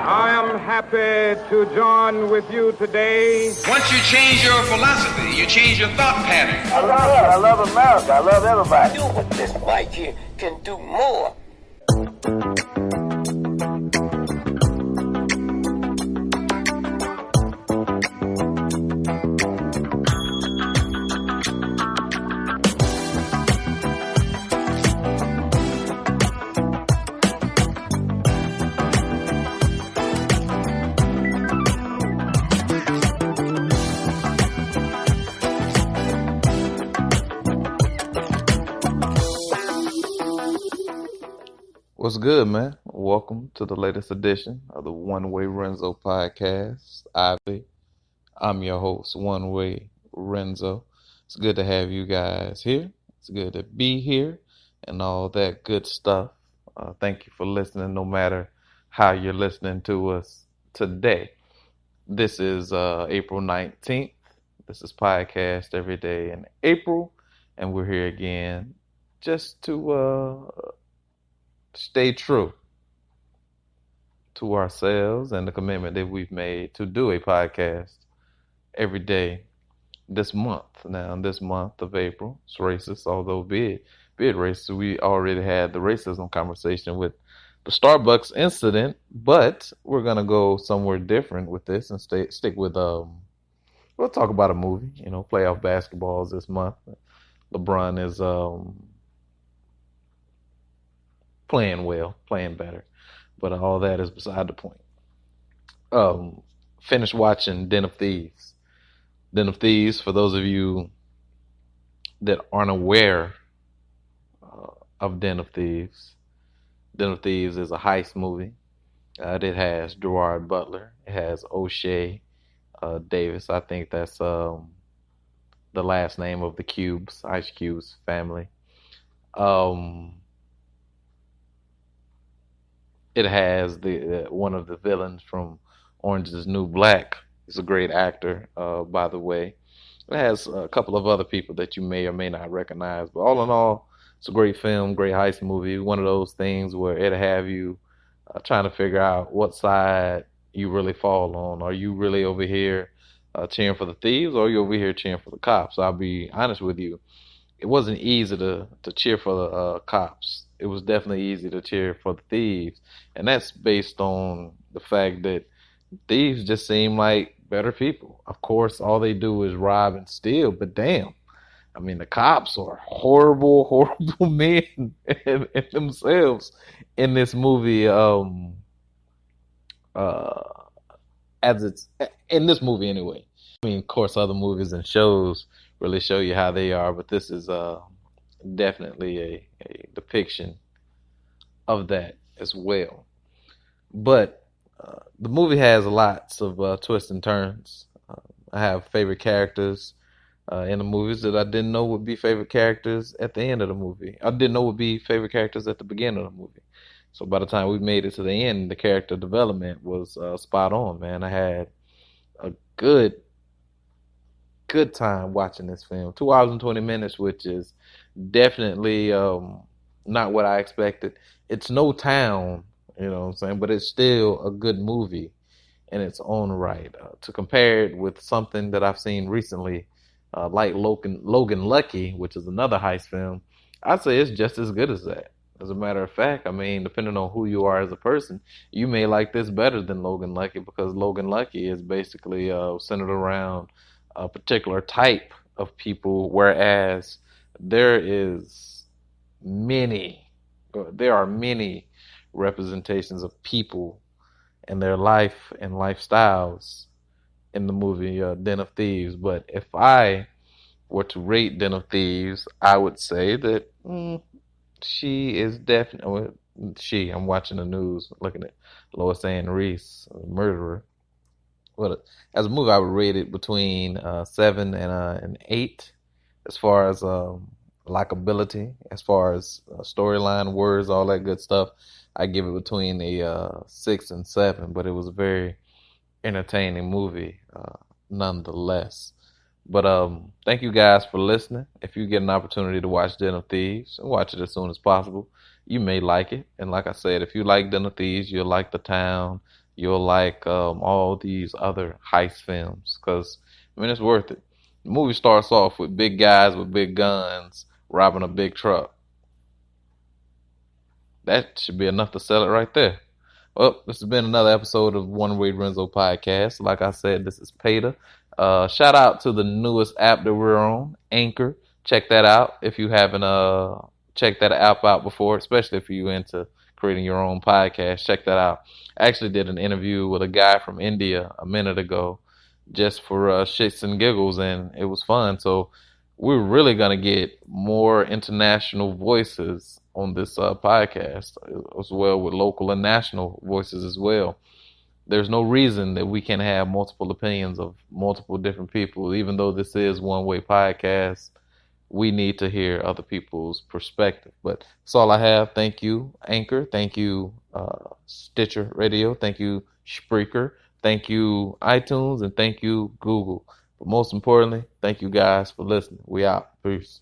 I am happy to join with you today. Once you change your philosophy, you change your thought pattern. I love America. I love everybody. Do what this mic here can do more. What's good, man? Welcome to the latest edition of the One Way Renzo podcast. I'm your host, One Way Renzo. It's good to have you guys here. It's good to be here and all that good stuff. Thank you for listening, no matter how you're listening to us today. This is April 19th. This is Podcast Every Day in April, and we're here again just to stay true to ourselves and the commitment that we've made to do a podcast every day this month. Now, this month of April, it's racist, although be it racist. We already had the racism conversation with the Starbucks incident, but we're going to go somewhere different with this and stick with, we'll talk about a movie, playoff basketballs this month. LeBron is, playing well, playing better, but all that is beside the point. Finished watching Den of Thieves. Den of Thieves, for those of you that aren't aware of Den of Thieves is a heist movie. It has Gerard Butler. It has O'Shea Davis. I think that's the last name of the Ice Cube's family. It has one of the villains from Orange is the New Black. He's a great actor, by the way. It has a couple of other people that you may or may not recognize. But all in all, it's a great film, great heist movie. One of those things where it'll have you trying to figure out what side you really fall on. Are you really over here cheering for the thieves, or are you over here cheering for the cops? I'll be honest with you. It wasn't easy to cheer for the cops. It was definitely easy to cheer for the thieves. And that's based on the fact that thieves just seem like better people. Of course, all they do is rob and steal, but damn. I mean, the cops are horrible, horrible men in themselves in this movie. As it's in this movie anyway. I mean, of course, other movies and shows really show you how they are, but this is definitely a depiction of that as well. But the movie has lots of twists and turns. I have favorite characters in the movies that I didn't know would be favorite characters at the end of the movie. I didn't know would be favorite characters at the beginning of the movie. So by the time we made it to the end, the character development was spot on, man. I had a good time watching this film. 2 hours and 20 minutes, which is definitely not what I expected. It's no town, you know what I'm saying, but it's still a good movie in its own right. To compare it with something that I've seen recently, like Logan Lucky, which is another heist film, I'd say it's just as good as that. As a matter of fact, I mean, depending on who you are as a person, you may like this better than Logan Lucky, because Logan Lucky is basically centered around a particular type of people, whereas there are many representations of people and their life and lifestyles in the movie Den of Thieves. But if I were to rate Den of Thieves, I would say that she is definitely I'm watching the news, looking at Lois Ann Reese, murderer. But as a movie, I would rate it between 7 and an 8, as far as likability, as far as storyline, words, all that good stuff. I give it between a 6 and 7, but it was a very entertaining movie nonetheless. But thank you guys for listening. If you get an opportunity to watch Den of Thieves, watch it as soon as possible. You may like it. And like I said, if you like Den of Thieves, you'll like the town, you'll like all these other heist films, because I mean it's worth it. The movie starts off with big guys with big guns robbing a big truck. That should be enough to sell it right there. Well, this has been another episode of One Way Renzo Podcast. Like I said, this is Peter. Shout out to the newest app that we're on, Anchor. Check that out if you haven't checked that app out before, especially if you're into creating your own podcast. Check that out. I actually did an interview with a guy from India a minute ago just for shits and giggles, and it was fun. So we're really going to get more international voices on this podcast, as well with local and national voices as well. There's no reason that we can have multiple opinions of multiple different people. Even though this is One Way Podcast, we need to hear other people's perspective. But that's all I have. Thank you, Anchor. Thank you, Stitcher Radio. Thank you, Spreaker. Thank you, iTunes. And thank you, Google. But most importantly, thank you guys for listening. We out. Peace.